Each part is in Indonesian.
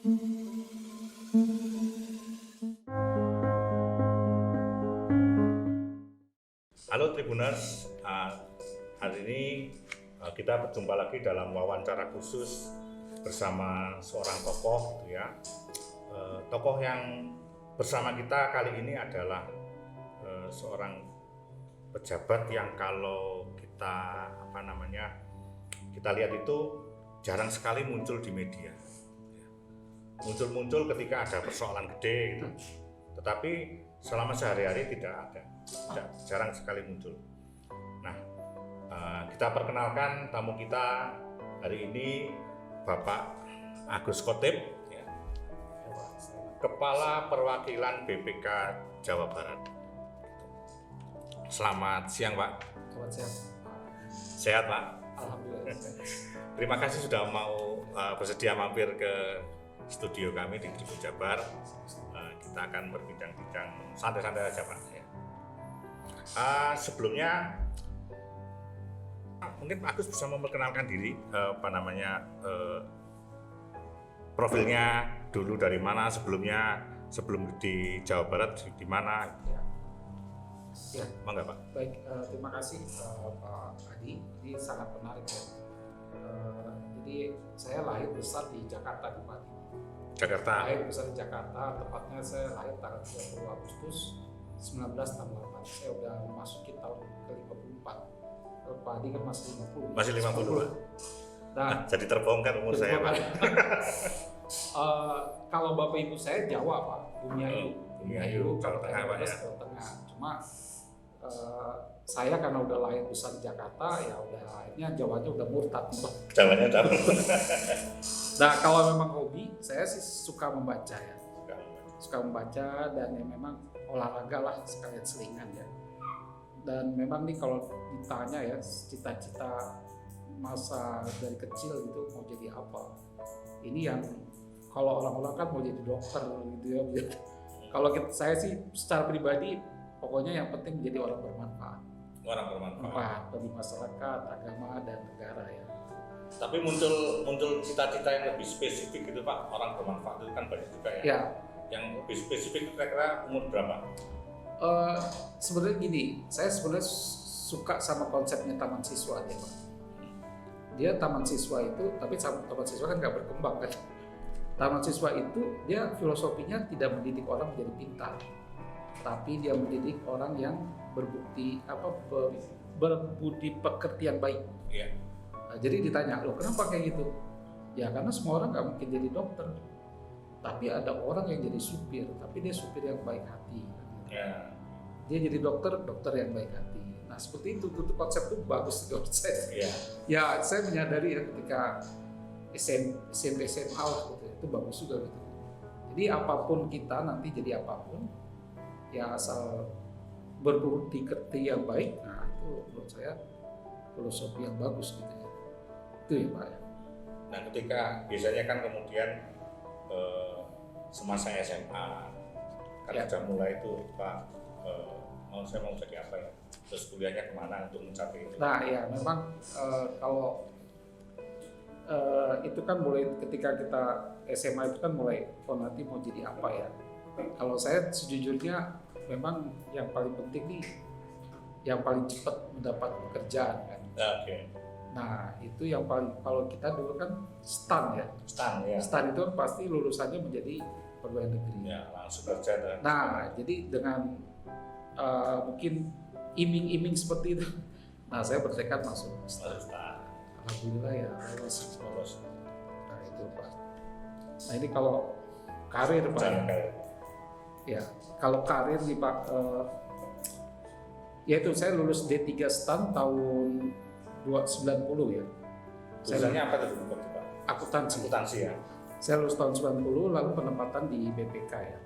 Halo Tribuners, hari ini kita berjumpa lagi dalam wawancara khusus bersama seorang tokoh, gitu ya. Tokoh yang bersama kita kali ini adalah seorang pejabat yang kalau kita kita lihat itu jarang sekali muncul di media. Muncul ketika ada persoalan gede gitu. Tetapi selama sehari-hari jarang sekali muncul. Nah, kita perkenalkan tamu kita hari ini, Bapak Agus Khotib, ya, Kepala Perwakilan BPK Jawa Barat. Selamat siang, Pak. Selamat siang. Sehat, Pak? Alhamdulillah. Terima kasih sudah mau bersedia mampir ke studio kami di Tribun Jabar. Kita akan berbincang-bincang santai-santai aja, Pak. Ya. Sebelumnya mungkin Pak Agus bisa memperkenalkan diri, profilnya dulu dari mana sebelum di Jawa Barat di mana? Ya, Mangga, Pak. baik, terima kasih Pak Adi. Ini sangat menarik ya. Jadi saya lahir besar di Jakarta, di Pak Adi. Jakarta. Lahir besar di Jakarta, tepatnya saya lahir tanggal 30 Agustus 1968. Saya udah memasuki tahun ke-54. Kalau Pak Adi kan masih 50. Masih 50, Pak. Nah, Jadi terbongkar umur saya, Pak. Kalau Bapak Ibu saya Jawa, Pak. Bumiayu, Jawa Tengah, Pak, ya. Jawa Tengah. Cuma saya karena udah lahir besar di Jakarta, ya udah akhirnya Jawanya udah murtad. Jawanya jauh. Nah, kalau memang hobi, saya sih suka membaca ya. Suka membaca dan ya memang olahraga lah sekalian selingan ya. Dan memang nih kalau ditanya ya cita-cita masa dari kecil gitu mau jadi apa? Ini yang kalau orang-orang kan mau jadi dokter gitu ya. Kalau saya sih secara pribadi pokoknya yang penting menjadi orang bermanfaat. Orang bermanfaat bagi masyarakat, agama dan negara ya. Tapi muncul cita-cita yang lebih spesifik gitu, Pak. Orang bermanfaat itu kan banyak juga ya. Ya. Yang lebih spesifik kira-kira umur berapa? Sebenarnya gini, saya sebenarnya suka sama konsepnya taman siswa aja, Pak. Dia taman siswa itu, tapi taman siswa kan nggak berkembang kan. Taman siswa itu dia filosofinya tidak mendidik orang menjadi pintar, tapi dia mendidik orang yang berbudi pekerti yang baik. Iya. Nah, jadi ditanya, loh kenapa kayak gitu? Ya karena semua orang nggak mungkin jadi dokter, tapi ada orang yang jadi supir, tapi dia supir yang baik hati. Ya. Dia jadi dokter yang baik hati. Nah seperti itu konsep itu bagus menurut saya. Iya. Ya saya menyadari ya ketika SMP SMA gitu, itu bagus juga gitu. Jadi apapun kita nanti jadi apapun, ya asal berbudi pekerti yang baik, nah itu menurut saya filosofi yang bagus gitu ya. Itu ya Pak. Nah ketika biasanya kan kemudian semasa SMA kan Ya. sudah mulai itu Pak, saya mau jadi apa ya? Terus kuliahnya kemana untuk mencapai itu? Nah ya memang kalau itu kan mulai ketika kita SMA itu kan mulai nanti mau jadi apa ya. Kalau saya sejujurnya memang yang paling penting nih yang paling cepat mendapat pekerjaan kan. Oke. Nah itu yang paling, kalau kita dulu kan STAN ya. STAN itu pasti lulusannya menjadi perguruan negeri. Ya langsung kerja. Nah jadi dengan mungkin iming-iming seperti itu, nah saya bertekad masuk STAN. Alhamdulillah ya lolos. Nah itu Pak. Nah ini kalau karir Pak ya. Kalau karir nih Pak, yaitu saya lulus D3 STAN tahun 90 ya. Jurusannya apa tuh Pak? Akuntansi ya. Saya lulus tahun 90 lalu penempatan di BPK ya.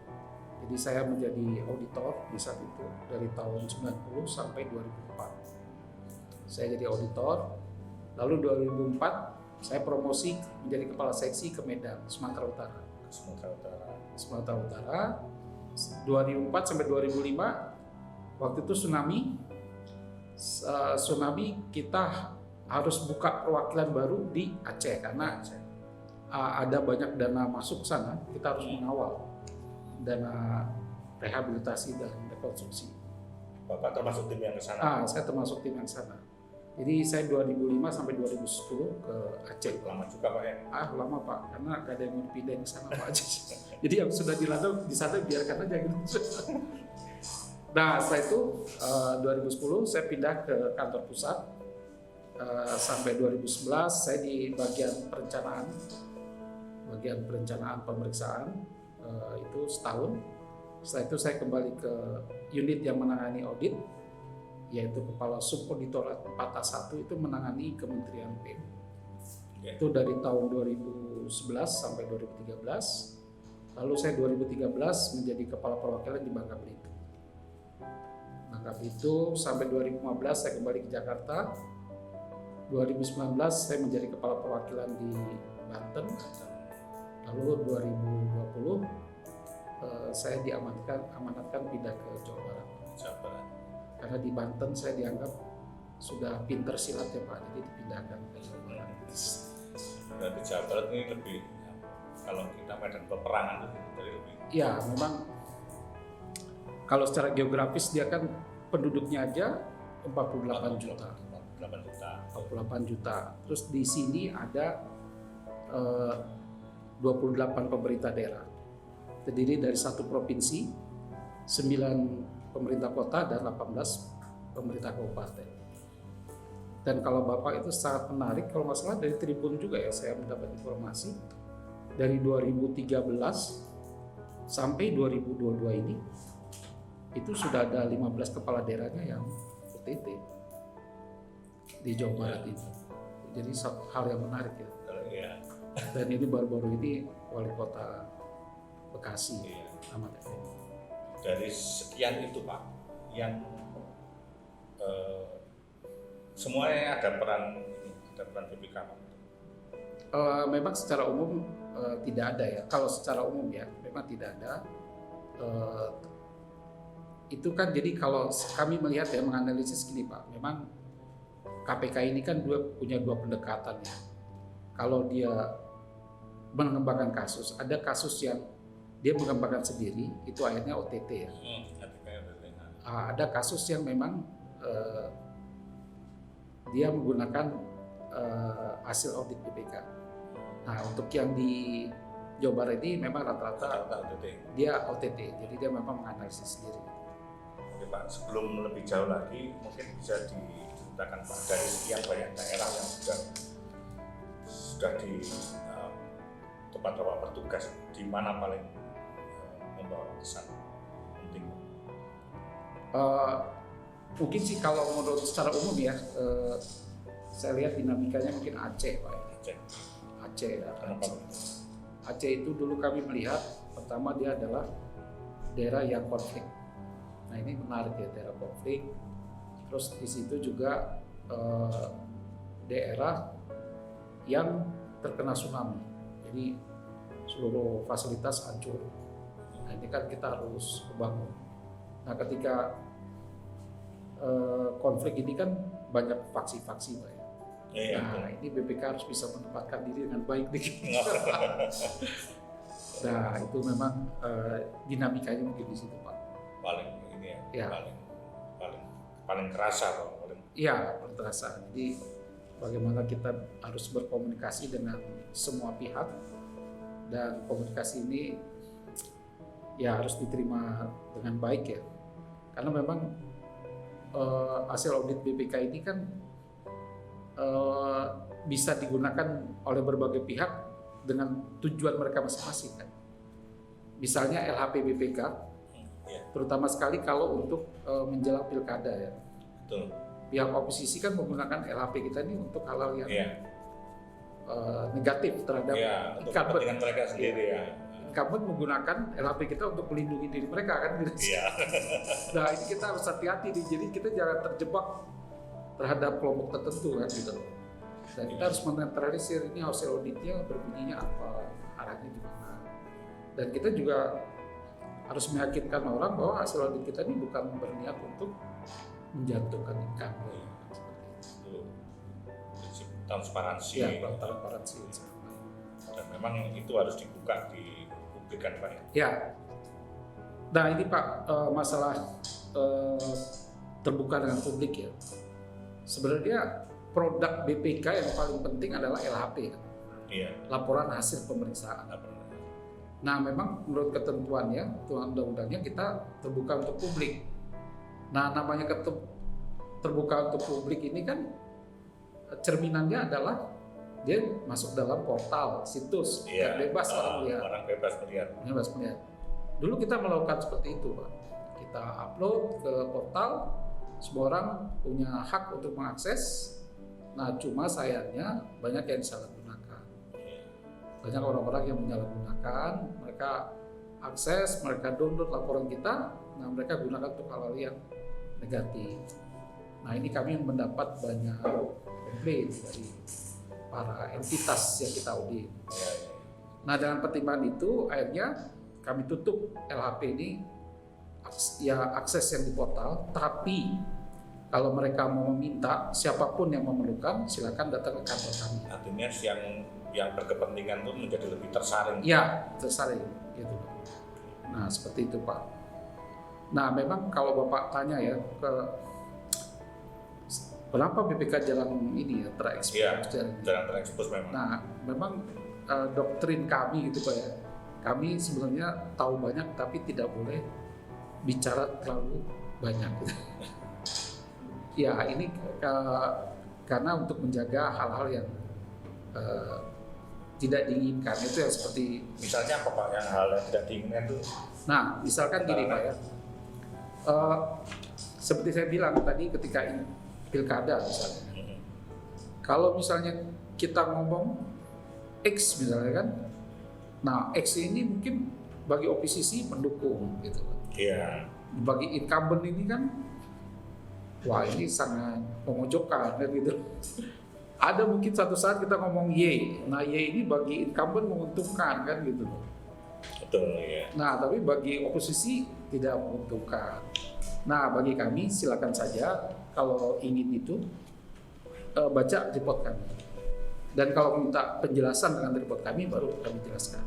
Jadi saya menjadi auditor di saat itu dari tahun 90 sampai 2004. Saya jadi auditor. Lalu 2004 saya promosi menjadi kepala seksi ke Medan, Sumatera Utara. 2004 sampai 2005 waktu itu tsunami kita harus buka perwakilan baru di Aceh karena ada banyak dana masuk ke sana, kita harus mengawal dana rehabilitasi dan rekonstruksi. Bapak termasuk tim yang ke sana? Saya termasuk tim yang ke sana. Jadi saya 2005 sampai 2010 ke Aceh. Lama juga Pak ya? Lama Pak, karena gak ada yang mau dipindahin ke sana Pak. Jadi yang sudah dilandau di sana biarkan aja gitu. Nah setelah itu 2010 saya pindah ke kantor pusat. Sampai 2011 saya di bagian perencanaan pemeriksaan itu setahun. Setelah itu saya kembali ke unit yang menangani audit, yaitu Kepala Subauditorat 4A1 itu menangani Kementerian PEM. Itu dari tahun 2011 sampai 2013. Lalu saya 2013 menjadi Kepala Perwakilan di Bangka Belitung. Bangka Belitung sampai 2015 saya kembali ke Jakarta. 2019 saya menjadi Kepala Perwakilan di Banten. Lalu 2020 saya diamanatkan pindah ke Jawa Barat. Karena di Banten saya dianggap sudah pinter silat ya Pak, jadi dipindahkan ke Jawa Barat. Berarti Jawa Barat ini lebih, kalau kita medan peperangan dari lebih. Ya memang kalau secara geografis dia kan penduduknya aja 48 juta. 48 juta. Terus di sini ada 28 pemerintah daerah. Terdiri dari 1 provinsi, 9 pemerintah kota dan 18 pemerintah kabupaten. Dan kalau Bapak itu sangat menarik, kalau nggak salah dari Tribun juga ya saya mendapat informasi dari 2013 sampai 2022 ini itu sudah ada 15 kepala daerahnya yang OTT di Jawa Barat itu. Jadi hal yang menarik ya. Dan ini baru-baru ini wali kota Bekasi, Ahmad Effendi. Dari sekian itu Pak, yang semuanya ada peran BPK Pak. Memang secara umum tidak ada ya. Kalau secara umum ya, memang tidak ada. Itu kan jadi kalau kami melihat ya menganalisis gini Pak, memang KPK ini kan punya dua pendekatan ya. Kalau dia mengembangkan kasus, ada kasus yang dia mengembangkan sendiri, itu akhirnya OTT ya. Ada kasus yang memang dia menggunakan hasil audit BPK. Nah untuk yang di Jawa Barat ini memang rata-rata dia OTT, jadi dia memang menganalisis sendiri. Oke Pak, sebelum lebih jauh lagi, mungkin bisa diceritakan Pak dari sekian banyak daerah yang sudah di tempat Bapak bertugas, di mana paling membawa kesan penting? Mungkin sih kalau menurut secara umum ya, saya lihat dinamikanya mungkin Aceh Pak. Aceh. Aceh itu dulu kami melihat pertama dia adalah daerah yang konflik. Nah ini menarik ya, daerah konflik. Terus di situ juga daerah yang terkena tsunami. Jadi seluruh fasilitas hancur. Nah ini kan kita harus bangun. Nah ketika konflik ini kan banyak faksi-faksi Pak ya. Nah ini BPK harus bisa menempatkan diri dengan baik nih. Nah itu memang dinamikanya mungkin di situ Pak. Paling ini ya. Paling kerasa Pak. Iya paling terasa. Jadi bagaimana kita harus berkomunikasi dengan semua pihak, dan komunikasi ini ya harus diterima dengan baik ya. Karena memang hasil audit BPK ini kan bisa digunakan oleh berbagai pihak dengan tujuan mereka masing-masing kan. Misalnya LHP BPK, terutama sekali kalau untuk menjelang pilkada ya. Betul. Pihak oposisi kan menggunakan LHP kita ini untuk hal-hal yang negatif terhadap untuk kepentingan mereka sendiri ya. Incumbent menggunakan LHP kita untuk melindungi diri mereka kan. Nah ini kita harus hati-hati nih, jadi kita jangan terjebak terhadap kelompok tertentu kan gitu. Dan kita harus menetralisir ini hasil auditnya berbunyinya apa, arahnya gimana. Dan kita juga harus meyakinkan orang bahwa hasil audit kita ini bukan berniat untuk menjatuhkan incumbent. Transparansi. Ya, transparansi. Dan memang itu harus dibuka di publik kan Pak ya? Ya. Nah ini Pak, masalah terbuka dengan publik ya. Sebenarnya produk BPK yang paling penting adalah LHP, Iya. laporan hasil pemeriksaan. Nah memang menurut ketentuannya, undang-undangnya kita terbuka untuk publik. Nah namanya terbuka untuk publik ini kan cerminannya adalah dia masuk dalam portal, situs, Iya. bebas orang lihat. Orang bebas melihat. Bebas melihat. Dulu kita melakukan seperti itu Pak. Kita upload ke portal, semua orang punya hak untuk mengakses. Nah cuma sayangnya banyak yang disalahgunakan. Banyak orang-orang yang menyalahgunakan, mereka akses, mereka download laporan kita, nah mereka gunakan untuk hal-hal yang negatif. Nah ini kami mendapat banyak komplain dari para entitas yang kita audit. Nah dengan pertimbangan itu akhirnya kami tutup LHP ini ya akses yang di portal, tapi kalau mereka mau meminta, siapapun yang memerlukan silakan datang ke kantor kami. Artinya yang berkepentingan itu menjadi lebih tersaring. Ya, tersaring gitu. Nah seperti itu Pak. Nah memang kalau Bapak tanya ya kenapa BPK jarang ini ya terekspos? Iya, jarang terekspos memang. Nah memang doktrin kami gitu Pak ya. Kami sebenarnya tahu banyak tapi tidak boleh bicara terlalu banyak. Ya ini karena untuk menjaga hal-hal yang tidak diinginkan, itu yang seperti misalnya apa Pak yang hal yang tidak diinginkan itu? Nah misalkan gini Pak ya, seperti saya bilang tadi ketika ini pilkada misalnya, kalau misalnya kita ngomong X misalnya kan, nah X ini mungkin bagi oposisi mendukung gitu. Iya. Bagi incumbent ini kan, wah ini sangat memojokkan kan gitu. Ada mungkin satu saat kita ngomong Y, nah Y ini bagi incumbent menguntungkan kan gitu. Betul ya. Nah tapi bagi oposisi tidak menguntungkan. Nah bagi kami silakan saja kalau ingin itu baca report kami. Dan kalau minta penjelasan dengan report kami baru kami jelaskan.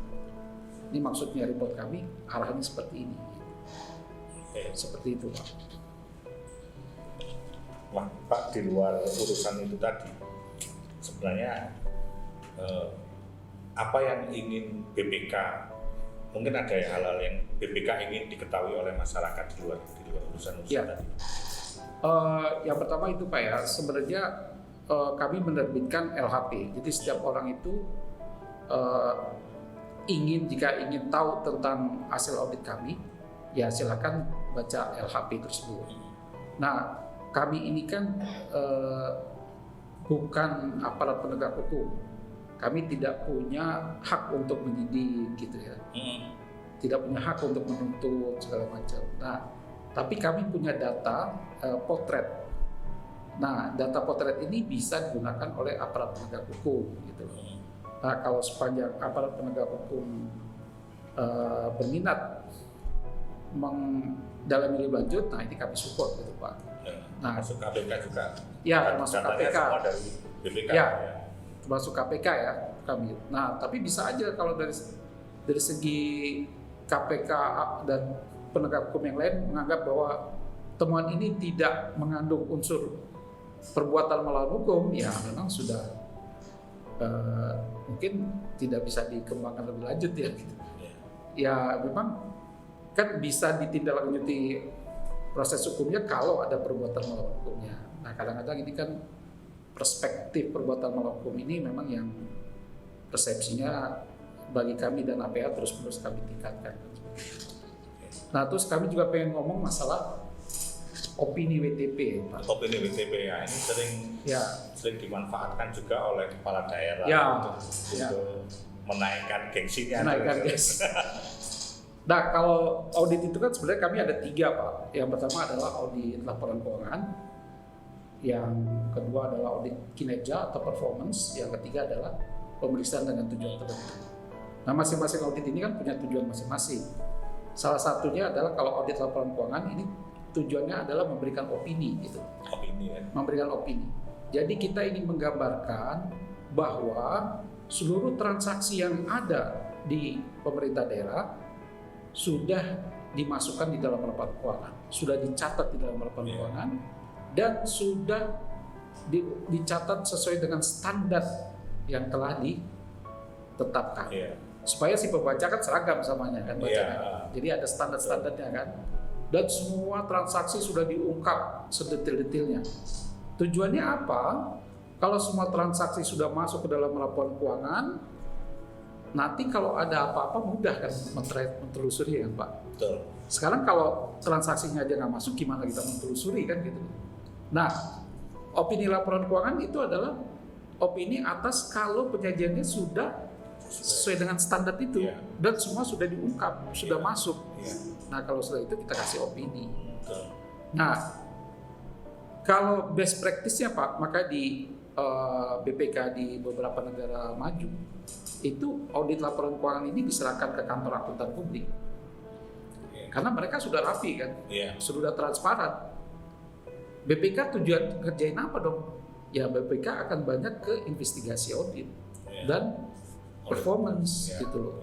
Ini maksudnya report kami arahnya seperti ini. Seperti itu Pak. Wah Pak, di luar urusan itu tadi, sebenarnya apa yang ingin BPK, mungkin ada hal-hal yang BPK ingin diketahui oleh masyarakat di luar urusan Ya. tadi. Yang pertama itu Pak ya, sebenarnya kami menerbitkan LHP. Jadi setiap orang itu jika ingin tahu tentang hasil audit kami, ya silakan baca LHP tersebut. Nah, kami ini kan bukan aparat penegak hukum. Kami tidak punya hak untuk menyidik gitu ya. Tidak punya hak untuk menuntut segala macam. Nah, tapi kami punya data potret. Nah, data potret ini bisa digunakan oleh aparat penegak hukum gitu. Nah, kalau sepanjang aparat penegak hukum berminat mendalami lebih lanjut, nah ini kami support gitu Pak. Nah, masuk KPK juga. Ya, termasuk KPK. Semua dari BPK. Ya, termasuk KPK ya kami. Nah, tapi bisa aja kalau dari segi KPK dan penegak hukum yang lain menganggap bahwa temuan ini tidak mengandung unsur perbuatan melawan hukum, ya memang sudah mungkin tidak bisa dikembangkan lebih lanjut ya. Gitu. Ya memang kan bisa ditindaklanjuti proses hukumnya kalau ada perbuatan melawan hukumnya. Nah kadang-kadang ini kan perspektif perbuatan melawan hukum ini memang yang persepsinya bagi kami dan APA terus-menerus kami tingkatkan. Nah terus kami juga pengen ngomong masalah opini WTP, Pak. Opini WTP ya ini sering dimanfaatkan juga oleh kepala daerah untuk menaikkan gengsinya. Nah kalau audit itu kan sebenarnya kami ada 3 Pak. Yang pertama adalah audit laporan keuangan, yang kedua adalah audit kinerja atau performance, yang ketiga adalah pemeriksaan dengan tujuan tertentu. Nah masing-masing audit ini kan punya tujuan masing-masing. Salah satunya adalah kalau audit laporan keuangan ini tujuannya adalah memberikan opini gitu. Opini ya. Memberikan opini. Jadi kita ingin menggambarkan bahwa seluruh transaksi yang ada di pemerintah daerah sudah dimasukkan di dalam laporan keuangan, sudah dicatat di dalam laporan keuangan, dan sudah dicatat sesuai dengan standar yang telah ditetapkan. Supaya si pembaca kan seragam samanya kan bacanya. Jadi ada standar-standarnya kan. Dan semua transaksi sudah diungkap sedetail-detailnya. Tujuannya apa? Kalau semua transaksi sudah masuk ke dalam laporan keuangan, nanti kalau ada apa-apa mudah kan mentelusuri kan Pak. Betul. Sekarang kalau transaksinya aja nggak masuk, gimana kita mentelusuri kan gitu. Nah, opini laporan keuangan itu adalah opini atas kalau penyajiannya sudah sesuai dengan standar itu dan semua sudah diungkap, sudah masuk. Nah, kalau setelah itu kita kasih opini. Nah, kalau best practice-nya Pak, maka di BPK di beberapa negara maju itu audit laporan keuangan ini diserahkan ke kantor akuntan publik. Karena mereka sudah rapi kan, sudah transparan. BPK tujuan kerjain apa dong? Ya BPK akan banyak ke investigasi audit dan performance gitu loh.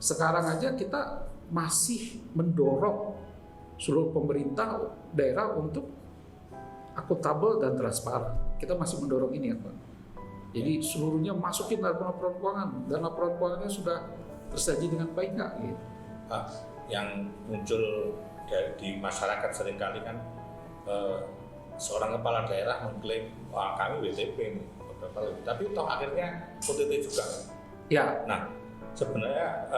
Sekarang aja kita masih mendorong seluruh pemerintah daerah untuk akuntabel dan transparan. Kita masih mendorong ini ya Pak. Jadi seluruhnya masukin laporan keuangan dan laporan keuangannya sudah tersaji dengan baik nggak? Gitu. Yang muncul di masyarakat seringkali kan seorang kepala daerah mengklaim wah kami WTP nih, tapi toh akhirnya OTT juga. Ya. Nah sebenarnya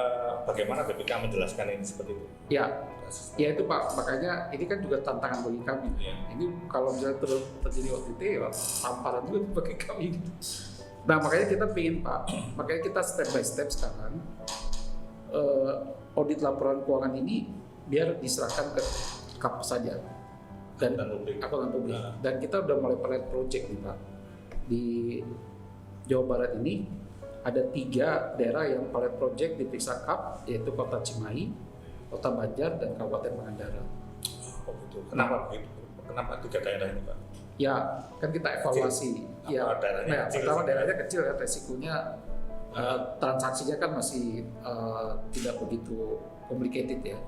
bagaimana BPK menjelaskan ini seperti itu? Ya itu Pak, makanya ini kan juga tantangan bagi kami. Ini kalau misalnya terjadi OTT ya tamparan juga bagi kami. Nah makanya kita pingin Pak, makanya kita step by step sekarang audit laporan keuangan ini biar diserahkan ke KAP saja dan akuntan publik. Dan kita udah mulai pilot project nih Pak. Di Jawa Barat ini ada 3 daerah yang pilot project diperiksa KAP, yaitu Kota Cimahi, Kota Banjar, dan Kabupaten Pangandaran. Oh gitu. Kenapa begitu? Kenapa 3 daerah ini Pak? Ya kan kita evaluasi. Ya, pertama daerahnya kecil ya, resikonya transaksinya kan masih tidak begitu complicated ya.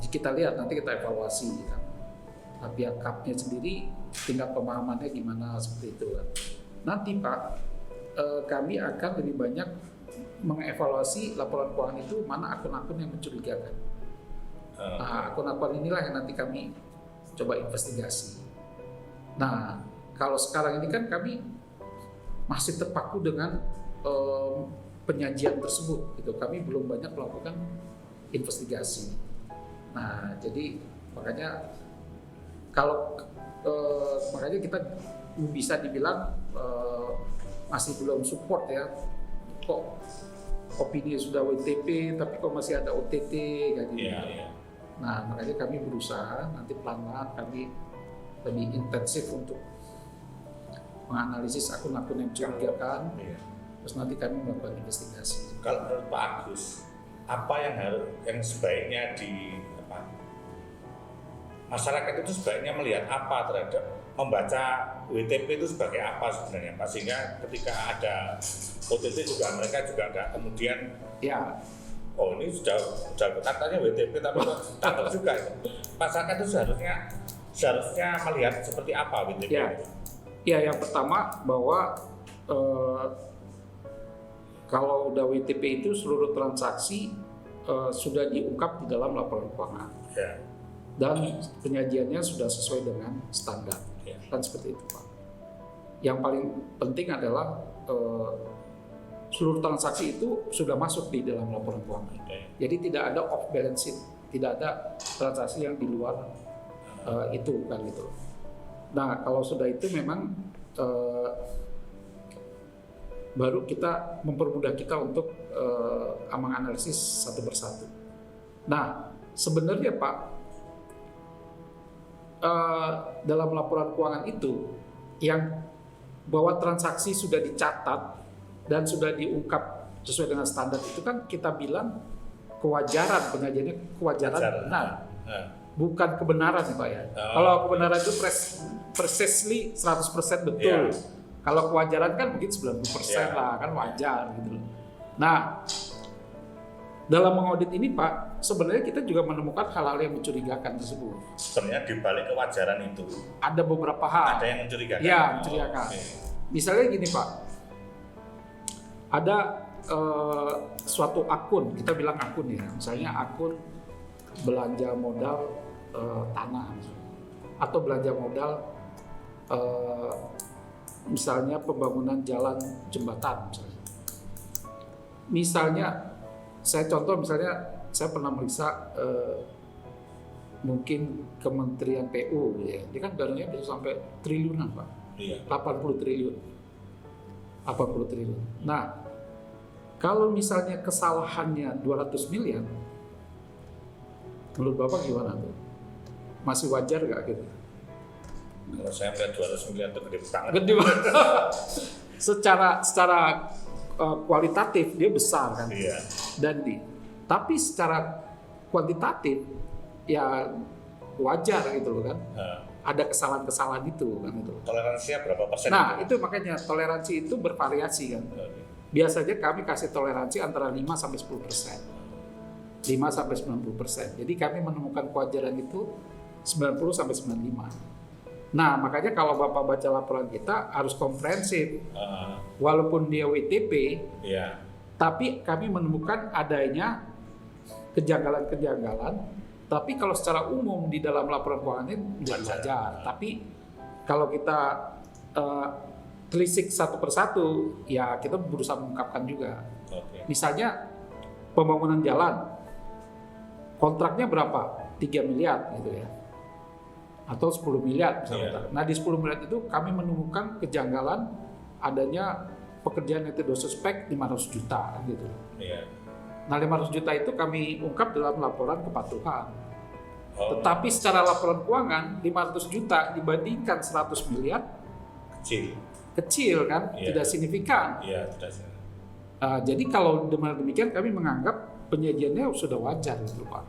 Kita lihat nanti kita evaluasi kan. Pihak KAP-nya sendiri tingkat pemahamannya gimana seperti itu kan. Nanti Pak, kami akan lebih banyak mengevaluasi laporan keuangan itu mana akun-akun yang mencurigakan. Nah, akun-akun inilah yang nanti kami coba investigasi. Nah, kalau sekarang ini kan kami masih terpaku dengan penyajian tersebut, gitu. Kami belum banyak melakukan investigasi. Nah, jadi makanya kalau makanya kita bisa dibilang masih belum support ya. Kok opini sudah WTP tapi kok masih ada OTT kayak gitu. Nah, makanya kami berusaha nanti pelan-pelan kami lebih intensif untuk menganalisis akun-akun yang mencurigakan. Terus nanti kami melakukan investigasi. Kalau menurut Pak Agus, apa yang sebaiknya masyarakat itu sebaiknya melihat apa terhadap membaca WTP itu sebagai apa sebenarnya Pak, sehingga ketika ada OTT juga mereka juga nggak kemudian oh ini sudah katanya WTP tapi takut juga. Masyarakat itu seharusnya melihat seperti apa WTP itu? Ya, yang pertama bahwa kalau udah WTP itu seluruh transaksi sudah diungkap di dalam laporan keuangan dan penyajiannya sudah sesuai dengan standar, kan seperti itu Pak. Yang paling penting adalah seluruh transaksi itu sudah masuk di dalam laporan keuangan. Jadi tidak ada off balance sheet, tidak ada transaksi yang di luar itu kan gitu. Nah kalau sudah itu memang baru kita mempermudah kita untuk menganalisis satu persatu. Nah sebenarnya Pak, dalam laporan keuangan itu yang bahwa transaksi sudah dicatat dan sudah diungkap sesuai dengan standar itu kan kita bilang kewajaran penyajiannya, kewajaran benar, bukan kebenaran ya Pak ya. Kalau kebenaran itu precisely 100% betul. Kalau kewajaran kan mungkin 90% lah, kan wajar gitu loh. Nah, dalam mengaudit ini Pak, sebenarnya kita juga menemukan hal-hal yang mencurigakan tersebut. Sebenarnya di balik kewajaran itu Ada beberapa hal. ada yang mencurigakan. Ya, mencurigakan. Okay. Misalnya gini Pak, ada suatu akun, kita bilang akun ya, misalnya akun belanja modal tanah, atau belanja modal misalnya pembangunan jalan jembatan misalnya saya contoh misalnya saya pernah meriksa mungkin Kementerian PU ya, dia kan dananya bisa sampai triliunan Pak, Iya. 80 triliun. Nah, kalau misalnya kesalahannya 200 miliar, menurut Bapak gimana tuh? Masih wajar nggak gitu? Kalau saya melihat 200 miliar itu gede banget. Gede banget. secara kualitatif dia besar kan. Iya. Tapi secara kuantitatif ya wajar gitu loh kan. Ada kesalahan-kesalahan itu kan itu. Toleransinya berapa persen? Nah, itu makanya toleransi itu bervariasi kan. Biasanya kami kasih toleransi antara 5 sampai 10%. 5 sampai 90%. Jadi kami menemukan kewajaran itu 90 sampai 95. Nah, makanya kalau Bapak baca laporan kita harus komprehensif. Walaupun dia WTP, tapi kami menemukan adanya kejanggalan-kejanggalan. Tapi kalau secara umum di dalam laporan keuangan ini wajar. Tapi kalau kita telisik satu persatu, ya kita berusaha mengungkapkan juga. Misalnya pembangunan jalan, kontraknya berapa? 3 miliar gitu ya. Atau 10 miliar misalnya. Nah di 10 miliar itu kami menemukan kejanggalan adanya pekerjaan yang tidak suspek 500 juta gitu. Nah 500 juta itu kami ungkap dalam laporan kepatuhan. Tetapi secara laporan keuangan 500 juta dibandingkan 100 miliar kecil kan, tidak signifikan. Jadi kalau demikian kami menganggap penyajiannya sudah wajar gitu Pak.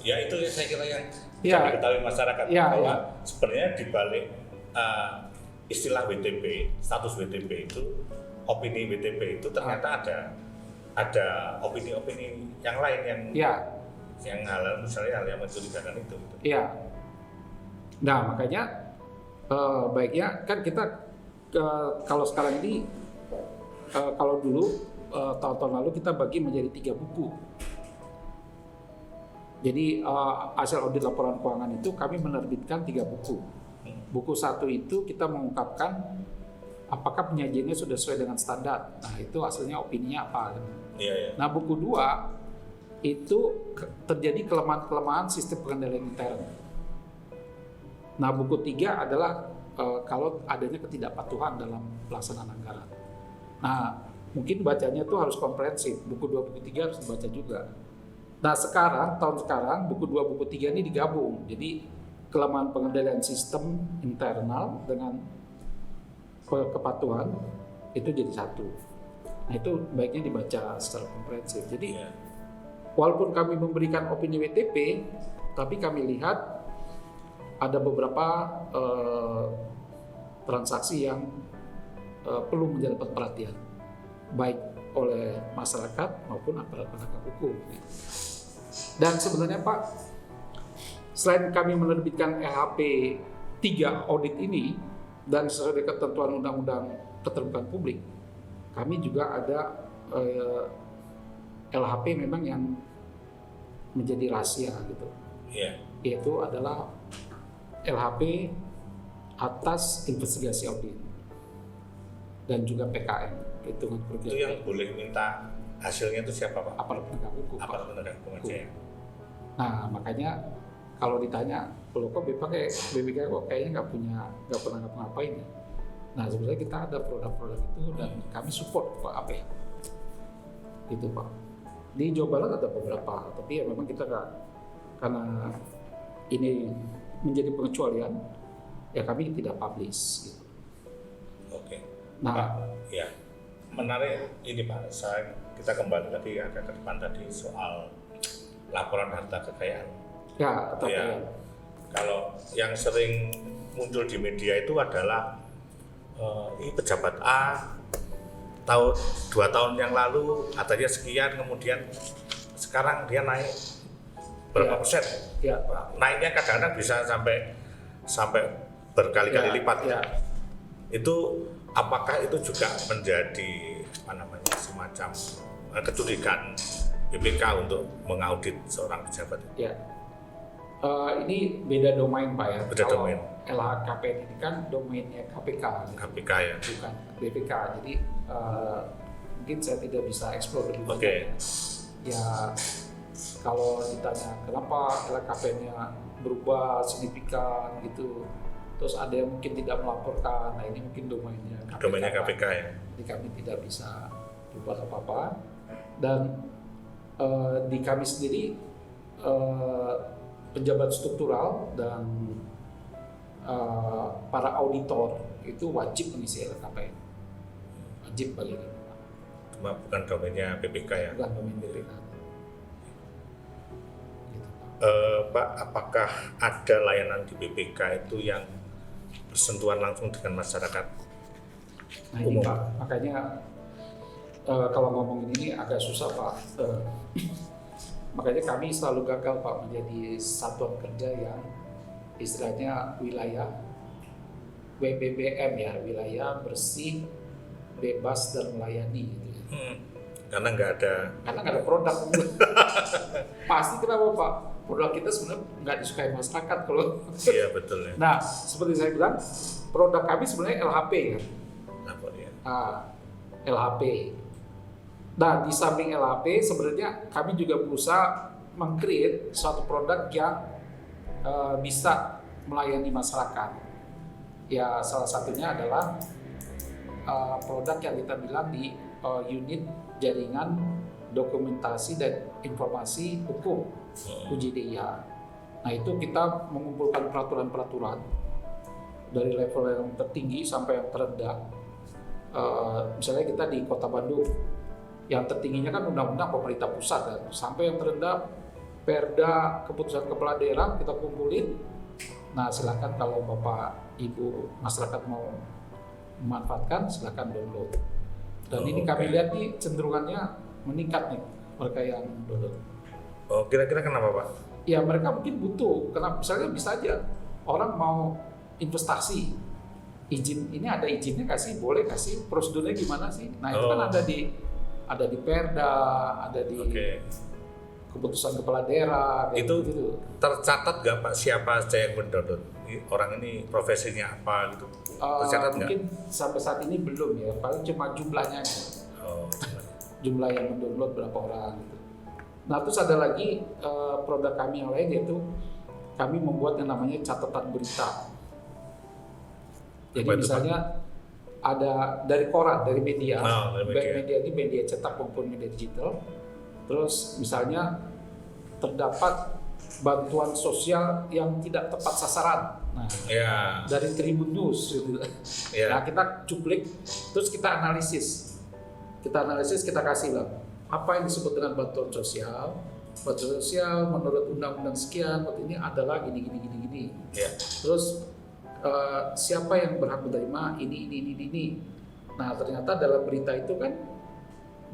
Ya itu saya kira yang diketahui masyarakat bahwa sebenarnya di balik istilah WTP, status WTP itu, opini WTP itu ternyata ada opini-opini yang lain yang hal misalnya hal yang mencurigakan itu. Iya. Nah makanya baiknya kan kita kalau sekarang ini kalau dulu tahun-tahun lalu kita bagi menjadi 3 buku. Jadi hasil audit laporan keuangan itu kami menerbitkan 3 buku. Buku 1 itu kita mengungkapkan apakah penyajiannya sudah sesuai dengan standar. Nah itu hasilnya opininya apa. Nah buku 2 itu terjadi kelemahan-kelemahan sistem pengendalian intern. Nah buku 3 adalah kalau adanya ketidakpatuhan dalam pelaksanaan anggaran. Nah mungkin bacanya tuh harus komprehensif. Buku 2, buku 3 harus dibaca juga. Nah tahun sekarang buku 2, buku 3 ini digabung. Jadi kelemahan pengendalian sistem internal dengan kepatuhan itu jadi satu. Nah itu baiknya dibaca secara komprehensif. Jadi walaupun kami memberikan opini WTP, tapi kami lihat ada beberapa transaksi yang perlu mendapat perhatian, baik oleh masyarakat maupun aparat penegak hukum. Dan sebenarnya Pak, selain kami menerbitkan LHP 3 audit ini dan sesuai dengan ketentuan Undang-Undang Keterbukaan Publik, kami juga ada LHP memang yang menjadi rahasia gitu. Yaitu adalah LHP atas investigasi audit dan juga PKM, hitungan kerugian. Itu yang boleh minta hasilnya itu siapa Pak? Aparat penegak hukum. Aparat penegak hukum aja ya. Nah makanya kalau ditanya, kalau kok BPK kok kayaknya nggak pernah ngapa-ngapain ya. Nah sebenarnya kita ada produk-produk itu dan kami support Pak AP. Gitu Pak. Di Jawa Barat ada beberapa, tapi ya memang kita nggak, karena ini menjadi pengecualian, ya kami tidak publish. Gitu. Nah, ya menarik ini Pak. Kita kembali lagi agak ke depan tadi soal laporan harta kekayaan. Ya. Kalau yang sering muncul di media itu adalah ini pejabat A tahun 2 tahun yang lalu katanya sekian, kemudian sekarang dia naik berapa persen? Ya. Naiknya kadang-kadang bisa sampai berkali-kali lipat. Ya. Itu apakah itu juga menjadi semacam kecurigaan BPK untuk mengaudit seorang pejabat? Ya. Ini beda domain Pak ya. Beda Kalau domain. LHKPN ini kan domainnya KPK, gitu. KPK ya. Bukan BPK. Jadi mungkin saya tidak bisa explore lebih banyak. Oke. Ya kalau ditanya kenapa LHKPN-nya berubah signifikan gitu, terus ada yang mungkin tidak melaporkan, nah ini mungkin domainnya KPK. Domainnya KPK ya. Jadi kami tidak bisa berbuat apa-apa. Dan di kami sendiri pejabat struktural dan para auditor itu wajib mengisi LHKPN, wajib bagi kami. Cuma bukan domainnya BPK ya. Bukan domain BPK. Pak, apakah ada layanan di BPK itu yang bersentuhan langsung dengan masyarakat Nah ini umum? Pak, makanya kalau ngomongin ini agak susah Pak. Makanya kami selalu gagal Pak menjadi satuan kerja yang istilahnya wilayah WBBM ya, wilayah bersih, bebas dan melayani gitu. Karena nggak ada produk. Pasti kenapa Pak? Produk kita sebenarnya nggak disukai masyarakat kalau. Iya betul ya. Nah seperti saya bilang, produk kami sebenarnya LHP kan. Apa ya? LHP. Nah di samping LHP sebenarnya kami juga berusaha meng-create suatu produk yang bisa melayani masyarakat. Ya salah satunya adalah produk yang kita bilang di unit jaringan dokumentasi dan informasi hukum UJDIA. Nah itu kita mengumpulkan peraturan-peraturan dari level yang tertinggi sampai yang terendah. Misalnya kita di Kota Bandung, yang tertingginya kan undang-undang pemerintah pusat kan, sampai yang terendah Perda, keputusan kepala daerah kita kumpulin. Nah silakan kalau Bapak Ibu masyarakat mau memanfaatkan silakan download. Dan ini kami lihat nih cenderungannya meningkat nih mereka yang download. Oh kira-kira kenapa Pak? Ya mereka mungkin butuh, karena misalnya bisa aja orang mau investasi, izin ini ada izinnya nggak sih, boleh nggak sih, prosedurnya gimana sih? Nah itu kan ada di Perda, ada di keputusan kepala daerah. Itu gitu. tercatat nggak Pak siapa saja yang mendownload? Orang ini profesinya apa gitu? Tercatat nggak? Mungkin sampai saat ini belum ya, paling cuma jumlahnya. Jumlah yang mendownload berapa orang gitu. Nah terus ada lagi produk kami yang lain, yaitu kami membuat yang namanya catatan berita. Jadi misalnya ada dari koran, dari media, baik media ini media cetak maupun media digital. Terus misalnya terdapat bantuan sosial yang tidak tepat sasaran. Nah, dari Tribun News gitu. Nah, kita cuplik, terus kita analisis. Kita kasih lah apa yang disebut dengan bantuan sosial. Bantuan sosial menurut undang-undang sekian, ini adalah gini. Terus siapa yang berhak menerima ini. Nah, ternyata dalam berita itu kan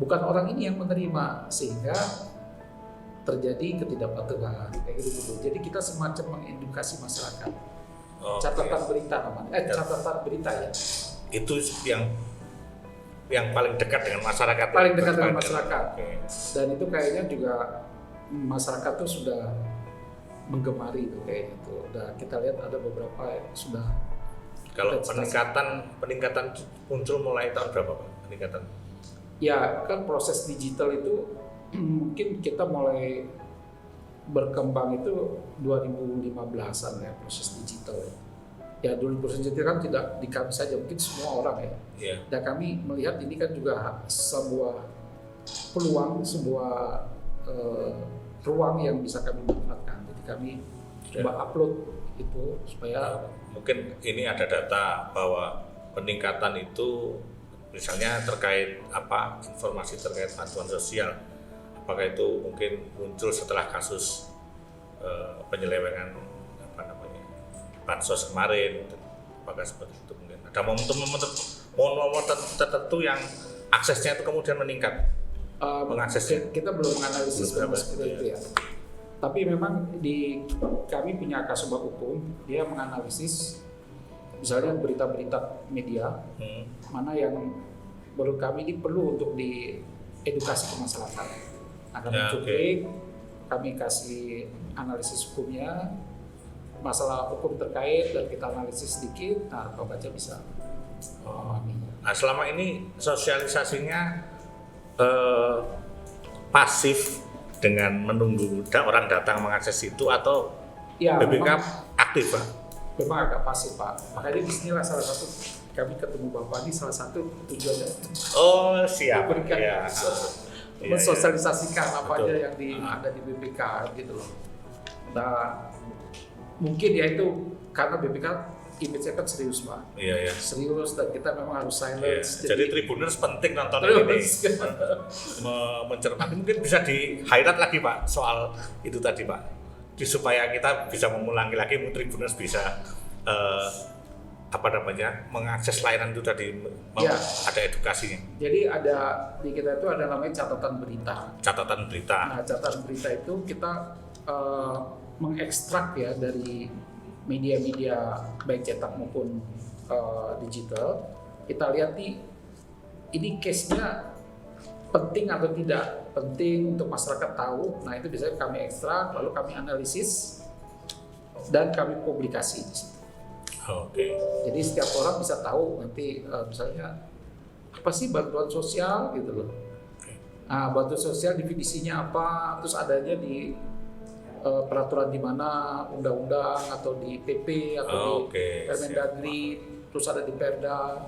bukan orang ini yang menerima, sehingga terjadi ketidakpatuhan kayak gitu. Jadi kita semacam mengedukasi masyarakat. Catatan berita namanya. Catatan berita ya. Itu yang paling dekat dengan masyarakat. Paling dekat dengan masyarakat. Dan itu kayaknya juga masyarakat tuh sudah menggemari itu kayak gitu. Dan kita lihat ada beberapa yang sudah. Kalau peningkatan muncul mulai tahun berapa Pak? Peningkatan? Ya kan proses digital itu mungkin kita mulai berkembang itu 2015-an ya, proses digital ya. 2015 digital kan tidak di kami saja, mungkin semua orang ya. Dan kami melihat ini kan juga sebuah peluang, sebuah ruang yang bisa kami manfaatkan. Jadi kami coba upload itu supaya mungkin ini ada data bahwa peningkatan itu misalnya terkait informasi terkait bantuan sosial, apakah itu mungkin muncul setelah kasus penyelewengan bansos kemarin, apakah seperti itu mungkin ada momentum tertentu yang aksesnya itu kemudian meningkat. Mengaksesnya kita belum menganalisis seperti itu ya. Tapi memang kami punya Kasubag Hukum, dia menganalisis misalnya berita-berita media mana yang menurut kami ini perlu untuk diedukasi ke masyarakat. Nah, kami cuplik, kami kasih analisis hukumnya, masalah hukum terkait dan kita analisis sedikit. Nah, pembaca bisa memahami. Nah, selama ini sosialisasinya pasif dengan menunggu orang datang mengakses itu atau ya, BPK aktif, Pak? Memang agak pasif, Pak. Makanya disinilah salah satu kami ketemu Bapak ini salah satu tujuannya. Oh, siap. Memberikan Ya. mensosialisasikan apa aja yang ada di BPK gitu loh. Nah, mungkin ya itu karena BPK image-nya kan serius, Pak. Iya. Serius dan kita memang harus silence. Jadi Tribuners penting nonton ini, mencermati. Mungkin bisa di highlight lagi, Pak, soal itu tadi, Pak, supaya kita bisa mengulangi lagi, Tribuners bisa mengakses layanan itu tadi, ada edukasinya. Jadi di kita itu ada namanya catatan berita. Catatan berita. Nah, catatan berita itu kita mengekstrak ya dari media-media baik cetak maupun digital. Kita lihat ini case-nya penting atau tidak penting untuk masyarakat tahu. Nah, itu biasanya kami ekstrak, lalu kami analisis dan kami publikasi di situ. Oke. Jadi setiap orang bisa tahu nanti misalnya apa sih bantuan sosial gitu loh. Nah, bantuan sosial definisinya apa, terus adanya di peraturan di mana, undang-undang atau di PP atau di Permendagri, terus ada di Perda,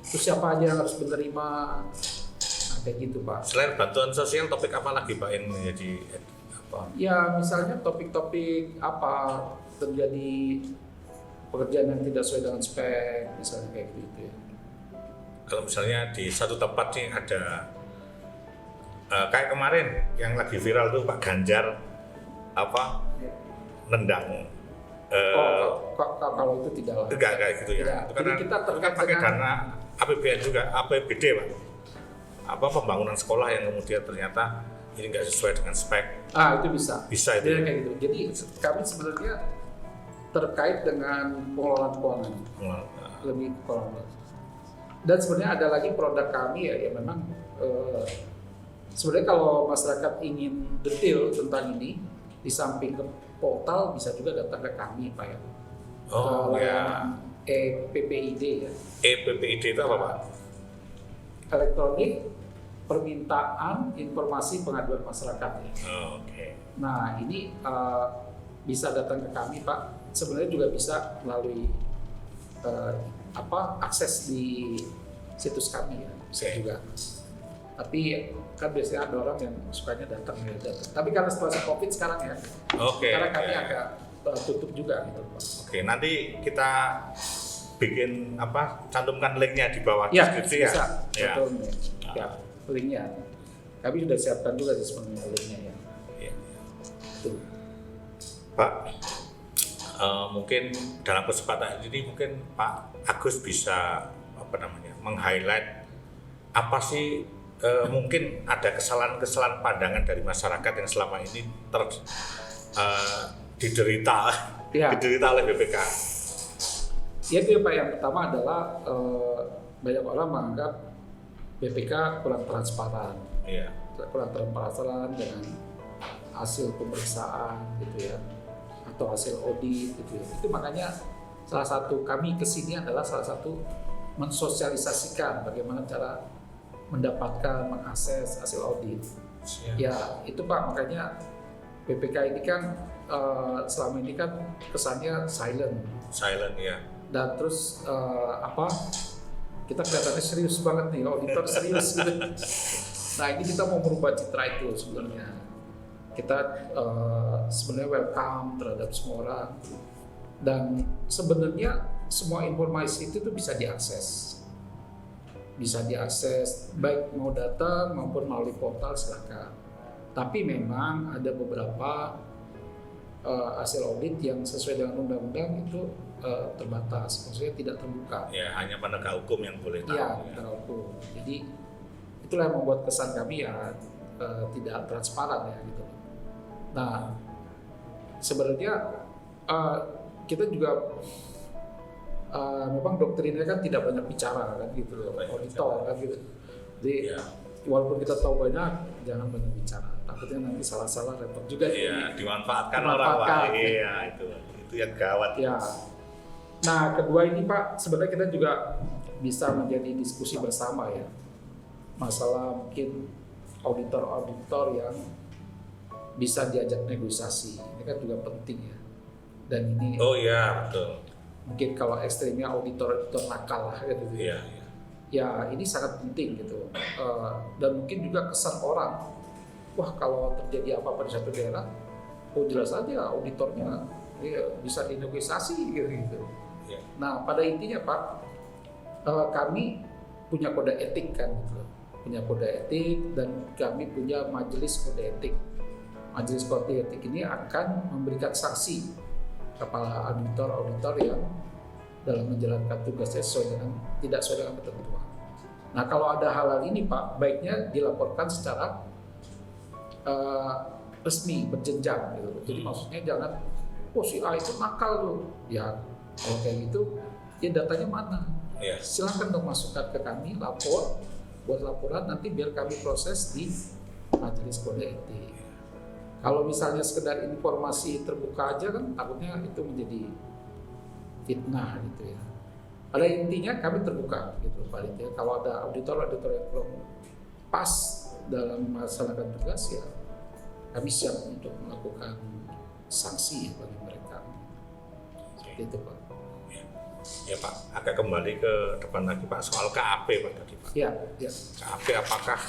terus siapa aja yang harus menerima, nah, kayak gitu, Pak. Selain bantuan sosial, topik apa lagi, Pak, yang menjadi apa? Ya misalnya topik-topik apa terjadi pekerjaan yang tidak sesuai dengan spek, misalnya kayak gitu ya. Kalau misalnya di satu tempat nih ada kayak kemarin yang lagi viral tuh Pak Ganjar nendang. Kalau itu tidak lah. Enggak kayak gitu ya. Itu Jadi kita terkait pakai dana APBN juga, APBD, Pak. Pembangunan sekolah yang kemudian ternyata ini nggak sesuai dengan spek. Itu bisa. Bisa itu. Jadi kayak gitu. Jadi kami sebenarnya terkait dengan pengelolaan keuangan. Lebih pengelolaan. Dan sebenarnya ada lagi produk kami ya memang sebenarnya kalau masyarakat ingin detail tentang ini, di samping ke portal bisa juga datang ke kami, Pak ya. Layanan EPPID ya. EPPID itu apa, Pak? Elektronik Permintaan Informasi Pengaduan Masyarakat ya. Oke. Nah, ini bisa datang ke kami, Pak. Sebenarnya juga bisa melalui akses di situs kami ya, bisa juga. Tapi kan biasanya ada orang yang sukanya datang. Tapi karena situasi COVID sekarang ya, karena kami agak tutup juga gitu, Pak. Oke, nanti kita bikin cantumkan linknya di bawah ya, deskripsi ya. Bisa. Betul, ya, linknya. Kami sudah siapkan juga di sebenarnya linknya ya. Tuh. Pak, mungkin dalam kesempatan ini mungkin Pak Agus bisa meng-highlight apa sih mungkin ada kesalahan-kesalahan pandangan dari masyarakat yang selama ini diderita oleh BPK. Ya itu ya, Pak, yang pertama adalah banyak orang menganggap BPK kurang transparan, kurang transparan dengan hasil pemeriksaan gitu ya, atau hasil audit gitu ya. Itu makanya salah satu kami kesini adalah salah satu mensosialisasikan bagaimana cara mendapatkan, mengakses hasil audit. Ya itu, Pak, makanya BPK ini kan selama ini kan kesannya silent ya. Dan terus kita kelihatannya serius banget nih, auditor serius gitu. Nah, ini kita mau merubah citra itu sebenarnya. Kita sebenarnya welcome terhadap semua orang, dan sebenarnya semua informasi itu tuh bisa diakses baik mau datang maupun melalui portal, silakan. Tapi memang ada beberapa hasil audit yang sesuai dengan undang-undang itu terbatas, maksudnya tidak terbuka. Ya, hanya penegak hukum yang boleh tahu. Iya, penegak hukum. Jadi itulah yang membuat kesan kami ya tidak transparan ya gitu. Nah, sebenarnya kita juga memang doktrinnya kan tidak banyak bicara kan gitu loh, auditor kan gitu. Jadi walaupun kita tahu banyak, jangan banyak bicara. Takutnya nanti salah-salah repot juga. Iya, dimanfaatkan orang. Iya, itu yang gawat. Ya. Nah, kedua ini Pak, sebenarnya kita juga bisa menjadi diskusi bersama ya. Masalah mungkin auditor-auditor yang bisa diajak negosiasi. Ini kan juga penting ya. Dan ini Oh iya, betul. Mungkin kalau ekstrimnya auditor-auditor nakal lah gitu. Iya. Ya ini sangat penting gitu. Dan mungkin juga kesan orang, wah kalau terjadi apa-apa di satu daerah, oh jelas aja auditornya bisa dinegosiasi gitu. Ya. Nah pada intinya Pak, kami punya kode etik kan gitu. Punya kode etik dan kami punya majelis kode etik. Majelis kode etik ini akan memberikan sanksi kepada auditor yang dalam menjalankan tugasnya tidak sesuai dengan ketentuan. Nah kalau ada hal ini Pak, baiknya dilaporkan secara resmi, berjenjang gitu. Jadi maksudnya jangan, oh si A itu nakal loh. Ya kalau kayak gitu, ya datanya mana? Ya. Silahkan dong masukkan ke kami, buat laporan nanti biar kami proses di majelis kode etik. Kalau misalnya sekedar informasi terbuka aja kan takutnya itu menjadi fitnah gitu ya. Pada intinya kami terbuka gitu Pak Aditya. Kalau ada auditor-auditor yang belum pas dalam melaksanakan tugas ya kami siap untuk melakukan sanksi bagi mereka. Seperti itu Pak. Ya Pak, agak kembali ke depan lagi Pak soal KAP Pak tadi Pak. Ya. KAP apakah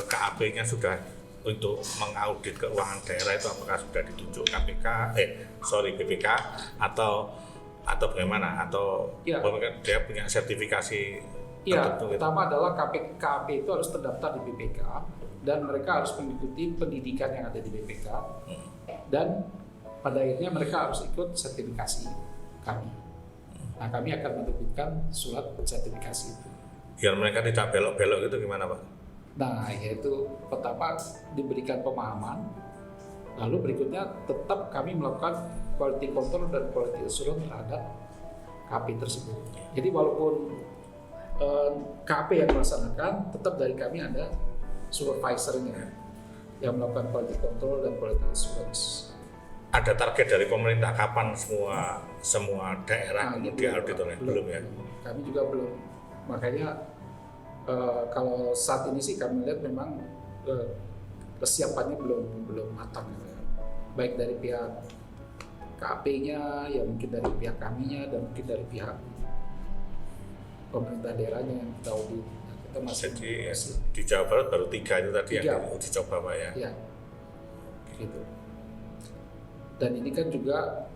KAP-nya sudah untuk mengaudit keuangan daerah itu apakah sudah ditunjuk BPK atau bagaimana atau dia punya sertifikasi tertentu? Pertama adalah KAP itu harus terdaftar di BPK dan mereka harus mengikuti pendidikan yang ada di BPK dan pada akhirnya mereka harus ikut sertifikasi kami. Nah kami akan menerbitkan surat sertifikasi itu. Biar mereka tidak belok-belok gitu gimana Pak? Nah, yaitu pertama diberikan pemahaman, lalu berikutnya tetap kami melakukan quality control dan quality assurance terhadap KAP tersebut. Jadi walaupun KAP yang melaksanakan, tetap dari kami ada supervisornya yang melakukan quality control dan quality assurance. Ada target dari pemerintah kapan semua daerah diaudit oleh belum ya? Kami juga belum, makanya kalau saat ini sih kami lihat memang kesiapannya belum matang ya. Baik dari pihak KAP-nya, ya mungkin dari pihak kaminya dan mungkin dari pihak pemerintah daerahnya yang kita audit. Kita masih di Jawa Barat baru 3 itu tadi yang dicoba Pak ya? Iya, gitu. Dan ini kan juga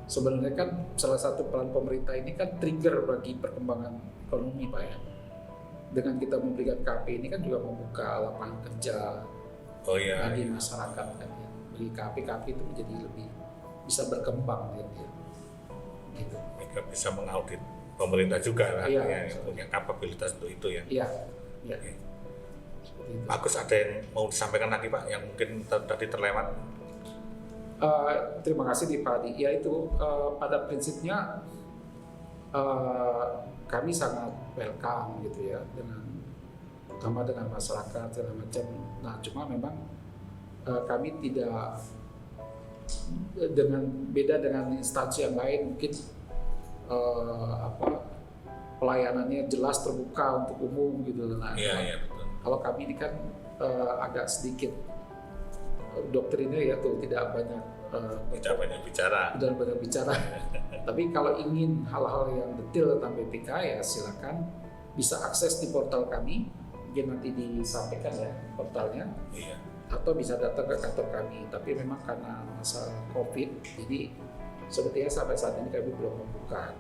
sebenarnya kan salah satu peran pemerintah ini kan trigger bagi perkembangan ekonomi Pak ya. Dengan kita memberikan KAP ini kan juga membuka lapangan kerja bagi masyarakat kan ya. Bagi KAP itu menjadi lebih bisa berkembang gitu ya. Gitu. Mereka bisa mengaudit pemerintah juga lah yang punya kapabilitas untuk itu ya. Iya. Okay. Bagus, ada yang mau disampaikan lagi Pak yang mungkin tadi terlewat? Terima kasih Pak Adi. Ya itu pada prinsipnya kami sangat welcome gitu ya terutama dengan masyarakat segala macam. Nah cuma memang kami tidak beda dengan instansi yang lain mungkin pelayanannya jelas terbuka untuk umum gitu. Nah betul. Kalau kami ini kan agak sedikit doktrinnya ya tuh tidak banyak bicara. Tapi kalau ingin hal-hal yang detail tentang BPK ya silakan bisa akses di portal kami, mungkin nanti disampaikan ya portalnya. Iya. Atau bisa datang ke kantor kami. Tapi memang karena masa COVID, jadi sebetulnya sampai saat ini kami belum membuka.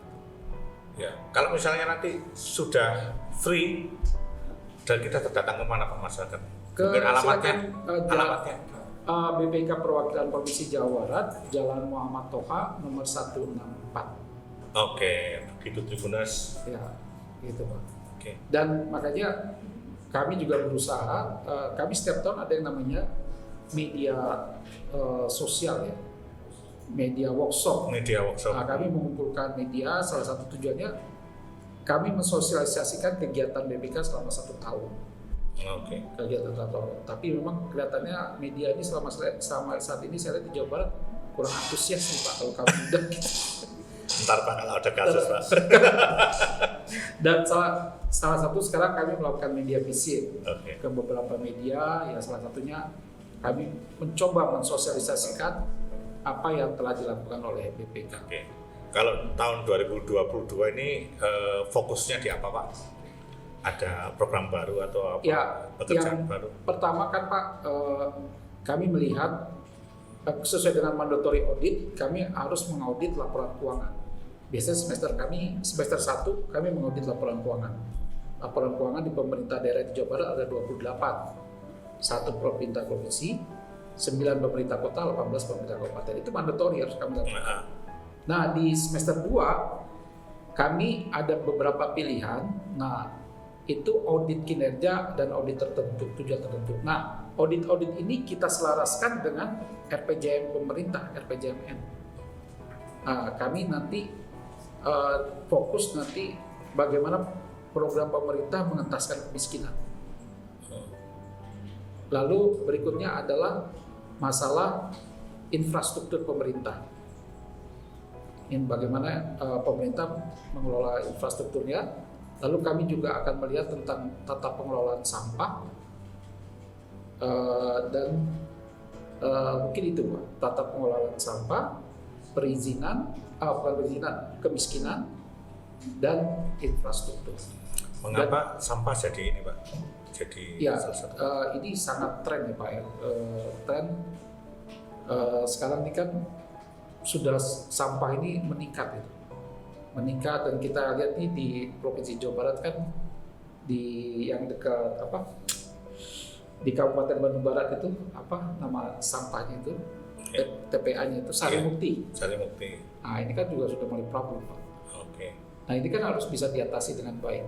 Ya, kalau misalnya nanti sudah free dan kita terdatang kemana Pak masyarakat? Mungkin alamatnya. BPK Perwakilan Provinsi Jawa Barat, Jalan Muhammad Toha, nomor 164. Oke, begitu Tribunas. Ya, gitu Pak. Oke. Dan makanya kami juga berusaha, kami setiap tahun ada yang namanya media sosial ya, media workshop. Nah, kami mengumpulkan media, salah satu tujuannya kami mensosialisasikan kegiatan BPK selama 1 tahun. Oke. Kegiatan 1 tahun. Tapi memang kelihatannya media ini selama saat ini saya lihat di Jawa Barat kurang antusias nih Pak kalau kami udah. Ntar Pak kalau ada kasus Pak. Dan salah satu sekarang kami melakukan media visit ke beberapa media, ya salah satunya kami mencoba mensosialisasikan apa yang telah dilakukan oleh BPK. Oke. Kalau tahun 2022 ini fokusnya di apa Pak? Ada program baru atau apa? Ya, pekerjaan baru? Pertama kan Pak, kami melihat sesuai dengan mandatory audit, kami harus mengaudit laporan keuangan. Biasanya semester 1 kami mengaudit laporan keuangan. Laporan keuangan di pemerintah daerah di Jawa Barat ada 28. 1 pemerintah provinsi, 9 pemerintah kota, 18 pemerintah kabupaten. Itu mandatori harus kami lakukan. Nah, di semester 2 kami ada beberapa pilihan. Nah, itu audit kinerja dan audit tertentu, tujuan tertentu. Nah, audit-audit ini kita selaraskan dengan RPJM pemerintah, RPJMN. Nah, kami nanti fokus nanti bagaimana program pemerintah mengentaskan kemiskinan. Lalu berikutnya adalah masalah infrastruktur pemerintah. Ini bagaimana pemerintah mengelola infrastrukturnya. Lalu kami juga akan melihat tentang tata pengelolaan sampah dan mungkin itu Pak, tata pengelolaan sampah, kemiskinan dan infrastruktur. Mengapa sampah jadi ini Pak? Jadi ya, ini sangat tren ya Pak ya. Tren sekarang ini kan sudah sampah ini meningkat gitu. Meningkat, dan kita lihat nih di Provinsi Jawa Barat kan di yang dekat di Kabupaten Bandung Barat itu apa nama sampahnya itu, TPA-nya itu Sarimukti. Sarimukti. Nah, ini kan juga sudah mulai problem Pak. Oke. Nah, ini kan harus bisa diatasi dengan baik.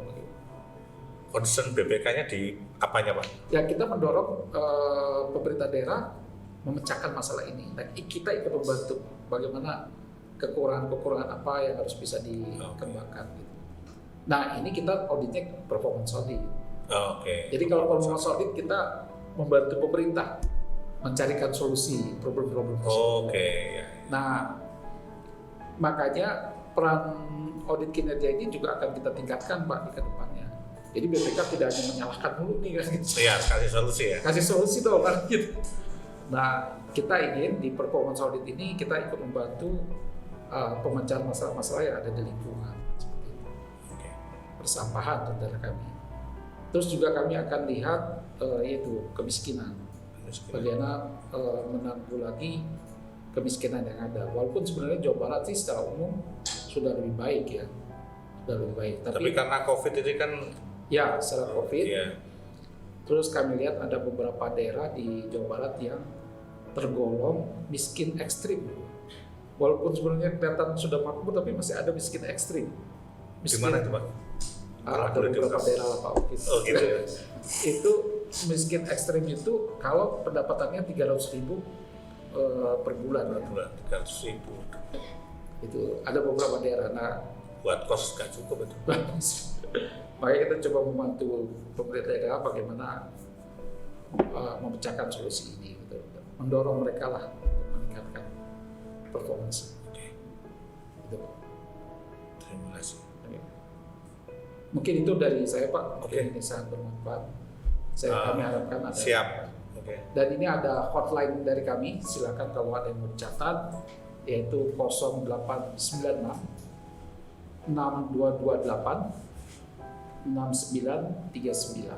Concern BPK-nya di apanya Pak? Ya, kita mendorong pemerintah daerah memecahkan masalah ini. Nah, kita ikut membantu bagaimana kekurangan apa yang harus bisa dikembangkan. Gitu. Nah, ini kita auditnya performance audit. Jadi kalau performance audit kita membantu pemerintah mencarikan solusi problem-problem tersebut. Nah, makanya peran audit kinerja ini juga akan kita tingkatkan Pak di kedepannya. Jadi BPK tidak hanya menyalahkan dulu nih kan gitu. Iya, kasih solusi ya. Kasih solusi dong kan gitu. Nah, kita ingin di performance audit ini kita ikut membantu pemecahan masalah-masalah yang ada di lingkungan, seperti itu. Persampahan tentara kami. Terus juga kami akan lihat yaitu kemiskinan. Bagaimana menanggulangi kemiskinan yang ada. Walaupun sebenarnya Jawa Barat sih secara umum sudah lebih baik ya, sudah lebih baik. Tapi karena COVID ini kan. Ya, secara COVID. Iya. Terus kami lihat ada beberapa daerah di Jawa Barat yang tergolong miskin ekstrim. Walaupun sebenarnya kelihatan sudah makmur, tapi masih ada miskin ekstrim. Di mana itu Pak? Ada beberapa daerah Pak. Gitu ya. Itu miskin ekstrim itu kalau pendapatannya 300.000 per bulan. 300.000. Itu ada beberapa daerah. Nah, buat kos nggak cukup itu. Makanya kita coba membantu pemerintah daerah bagaimana memecahkan solusi ini, gitu. Mendorong mereka lah untuk meningkatkan performance. Gitu. Terima kasih. Mungkin itu dari saya Pak. Mungkin ini sangat bermanfaat. Kami harapkan ada. Siap. Dan ini ada hotline dari kami. Silakan kalau ada yang mau dicatat, yaitu 0896 6228 6939.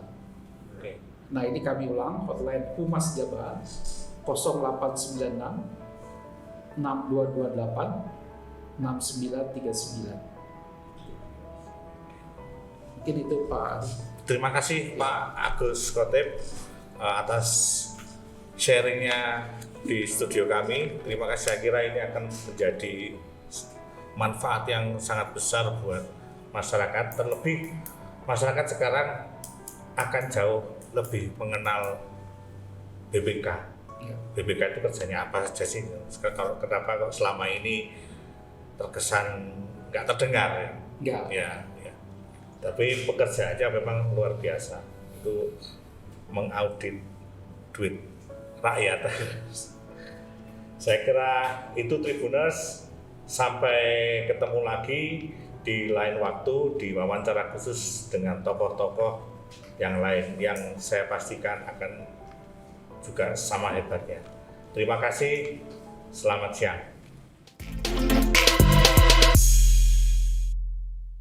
Nah, ini kami ulang, hotline Humas Jabar 0896 6228 6939. Mungkin itu Pak. Terima kasih Pak Agus Khotib atas sharingnya di studio kami. Terima kasih, saya kira ini akan menjadi manfaat yang sangat besar buat masyarakat. Terlebih masyarakat sekarang akan jauh lebih mengenal BPK. BPK itu kerjanya apa saja sih? Kenapa kok selama ini terkesan nggak terdengar ya? Ya. Tapi pekerjaannya memang luar biasa. Itu mengaudit duit rakyat. Saya kira itu Tribuners, sampai ketemu lagi di lain waktu di wawancara khusus dengan tokoh-tokoh yang lain yang saya pastikan akan juga sama hebatnya. Terima kasih, selamat siang.